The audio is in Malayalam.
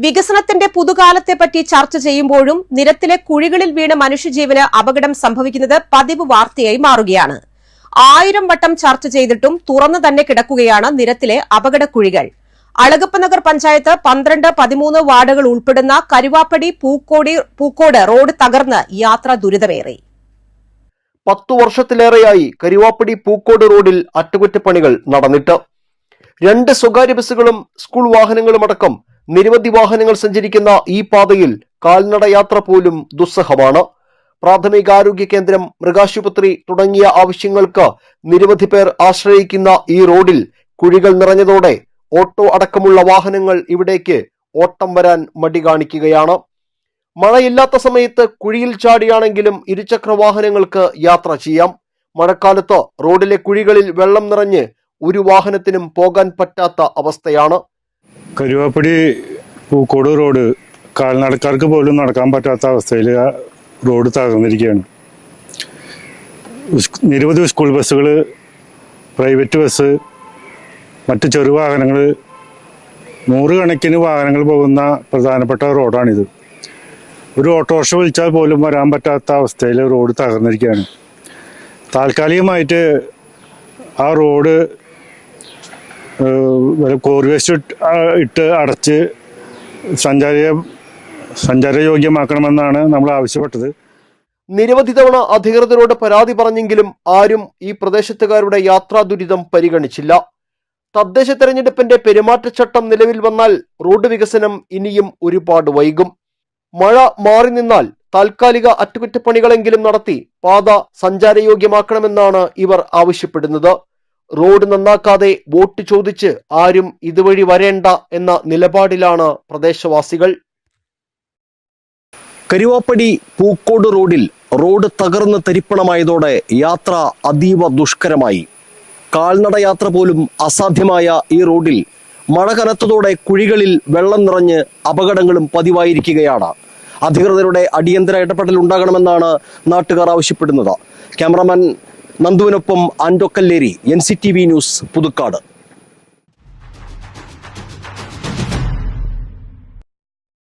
വികസനത്തിന്റെ പുതുകാലത്തെപ്പറ്റി ചർച്ച ചെയ്യുമ്പോഴും നിരത്തിലെ കുഴികളിൽ വീണ് മനുഷ്യജീവന് അപകടം സംഭവിക്കുന്നത് പതിവ് വാർത്തയായി മാറുകയാണ്. 1000 വട്ടം ചർച്ച ചെയ്തിട്ടും തുറന്നു തന്നെ കിടക്കുകയാണ് നിരത്തിലെ അപകടക്കുഴികൾ. അളഗപ്പനഗർ പഞ്ചായത്ത് 12, 13 വാർഡുകൾ ഉൾപ്പെടുന്ന കരുവാപ്പടി പൂക്കോട് റോഡ് തകർന്ന് യാത്രാ ദുരിതമേറി. 10 വർഷത്തിലേറെയായി കരുവാപ്പടി പൂക്കോട് റോഡിൽ അറ്റകുറ്റപ്പണികൾ നടന്നിട്ട് 2 സ്വകാര്യ ബസ്സുകളും സ്കൂൾ വാഹനങ്ങളുമടക്കം നിരവധി വാഹനങ്ങൾ സഞ്ചരിക്കുന്ന ഈ പാതയിൽ കാൽനട യാത്ര പോലും ദുസ്സഹമാണ്. പ്രാഥമികാരോഗ്യ കേന്ദ്രം, മൃഗാശുപത്രി തുടങ്ങിയ ആവശ്യങ്ങൾക്ക് നിരവധി പേർ ആശ്രയിക്കുന്ന ഈ റോഡിൽ കുഴികൾ നിറഞ്ഞതോടെ ഓട്ടോ അടക്കമുള്ള വാഹനങ്ങൾ ഇവിടേക്ക് ഓട്ടം വരാൻ മടി കാണിക്കുകയാണ്. മഴയില്ലാത്ത സമയത്ത് കുഴിയിൽ ചാടിയാണെങ്കിലും ഇരുചക്ര വാഹനങ്ങൾക്ക് യാത്ര ചെയ്യാം. മഴക്കാലത്ത് റോഡിലെ കുഴികളിൽ വെള്ളം നിറഞ്ഞ് ഒരു വാഹനത്തിനും പോകാൻ പറ്റാത്ത അവസ്ഥയാണ്. കരുവാപ്പടി പൂക്കോട് റോഡ് കാൽനടക്കാർക്ക് പോലും നടക്കാൻ പറ്റാത്ത അവസ്ഥയിൽ റോഡ് തകർന്നിരിക്കുകയാണ്. നിരവധി സ്കൂൾ ബസ്സുകൾ, പ്രൈവറ്റ് ബസ്, മറ്റ് ചെറുവാഹനങ്ങൾ, 100 കണക്കിന് വാഹനങ്ങൾ പോകുന്ന പ്രധാനപ്പെട്ട റോഡാണിത്. ഒരു ഓട്ടോറിക്ഷ വിളിച്ചാൽ പോലും വരാൻ പറ്റാത്ത അവസ്ഥയിൽ റോഡ് തകർന്നിരിക്കുകയാണ്. താൽക്കാലികമായിട്ട് ആ റോഡ് കോറി വേസ്റ്റ് ഇട്ട് അടച്ച് സഞ്ചാരയോഗ്യമാക്കണമെന്നാണ് നമ്മൾ ആവശ്യപ്പെട്ടത്. നിരവധി തവണ അധികൃതരോട് പരാതി പറഞ്ഞെങ്കിലും ആരും ഈ പ്രദേശത്തുകാരുടെ യാത്രാ ദുരിതം പരിഗണിച്ചില്ല. തദ്ദേശ തെരഞ്ഞെടുപ്പിന്റെ പെരുമാറ്റച്ചട്ടം നിലവിൽ വന്നാൽ റോഡ് വികസനം ഇനിയും ഒരുപാട് വൈകും. മഴ മാറി നിന്നാൽ താൽക്കാലിക അറ്റകുറ്റപ്പണികളെങ്കിലും നടത്തി പാത സഞ്ചാരയോഗ്യമാക്കണമെന്നാണ് ഇവർ ആവശ്യപ്പെടുന്നത്. റോഡ് നന്നാക്കാതെ വോട്ട് ചോദിച്ച് ആരും ഇതുവഴി വരേണ്ട എന്ന നിലപാടിലാണ് പ്രദേശവാസികൾ. കരുവാപ്പടി പൂക്കോട് റോഡ് തകർന്ന് തരിപ്പണമായതോടെ യാത്ര അതീവ ദുഷ്കരമായി. കാൽനട യാത്ര പോലും അസാധ്യമായ ഈ റോഡിൽ മഴ കനത്തതോടെ കുഴികളിൽ വെള്ളം നിറഞ്ഞ് അപകടങ്ങളും പതിവായിരിക്കുകയാണ്. അധികൃതരുടെ അടിയന്തര ഇടപെടൽ ഉണ്ടാകണമെന്നാണ് നാട്ടുകാർ ആവശ്യപ്പെടുന്നത്. ക്യാമറാമാൻ നന്ദുവിനൊപ്പം ആൻഡോ കല്ലേരി, NCTV ന്യൂസ്, പുതുക്കാട്.